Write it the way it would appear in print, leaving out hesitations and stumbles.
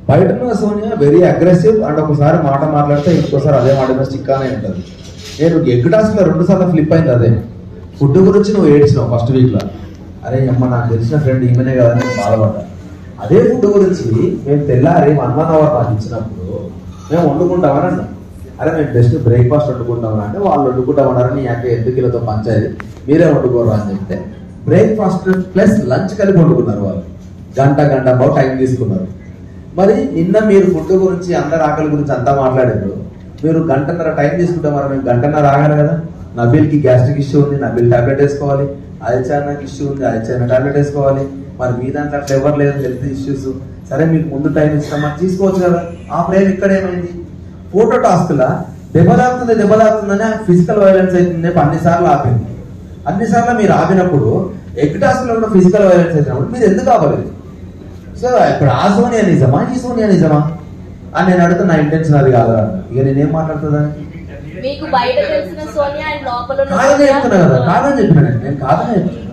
బయట ఉన్న Sonia very aggressive and ఒకసారి మాట మాట్లాడితే ఇంకోసారి అదే మాట మీద స్టిక్ అనే ఉంటుంది. నేను ఎగ్ టాస్క్ లో 2 సార్లు ఫ్లిప్ అయింది. అదే ఫుడ్ గురించి నువ్వు ఏడ్చినావు ఫస్ట్ వీక్ లో. అరే అమ్మ నాకు తెలిసిన ఫ్రెండ్ ఈమెనే కదా నేను బాధపడ్డా. అదే ఫుడ్ గురించి మేము తెల్లారి 1 hour నాకు ఇచ్చినప్పుడు మేము వండుకుంటామని అన్నాం. అరే మేము బెస్ట్ బ్రేక్ఫాస్ట్ వండుకుంటామని అంటే వాళ్ళు వండుకుంటామన్నారని యాకే ఎందుకు కిలోతో పంచాయతీ మీరే వండుకోరు అని చెప్తే బ్రేక్ఫాస్ట్ ప్లస్ లంచ్ కలిపి వండుకున్నారు. వాళ్ళు గంట బాగా టైం తీసుకున్నారు. మరి నిన్న మీరు ఫుడ్ గురించి అందరి ఆకలి గురించి అంతా మాట్లాడారు. మీరు 1.5 గంట టైం తీసుకుంటామన్నారు. మేము 1.5 గంట ఆగాలి కదా. నబీల్కి గ్యాస్ట్రిక్ ఇష్యూ ఉంది, నబీల్ టాబ్లెట్ వేసుకోవాలి. ఆదిత్యకి ఇష్యూ ఉంది, ఆదిత్య టాబ్లెట్ వేసుకోవాలి. మరి మీ దాంట్లో అట్లా ఎవరు లేదు, హెల్త్ ఇష్యూస్. సరే మీకు ముందు టైం ఇస్తామని తీసుకోవచ్చు కదా. ఆ ప్రేమ ఇక్కడ ఏమైంది? ఫోటో టాస్క్ లా దెబ్బలాగుతుందని ఫిజికల్ వైలెన్స్ అవుతుంది. అన్నిసార్లు ఆపింది. అన్నిసార్లు మీరు ఆపినప్పుడు ఎగ్ టాస్క్ లో కూడా ఫిజికల్ వైలెన్స్ అయినప్పుడు మీరు ఎందుకు ఆపలేదు? సో ఇప్పుడు ఆ సోనియా నిజమా, ఈ సోనియా నిజమా అని నేను అడుగుతా. నా ఇంటెన్షన్ అది కాదు. ఇక నేనేం మాట్లాడుతుందని మీకు బయట తెలిసిన సోనియా అండ్ లోపల కాదని చెప్తున్నా కదా. కాదని చెప్పినా నేను కాదని చెప్తున్నా.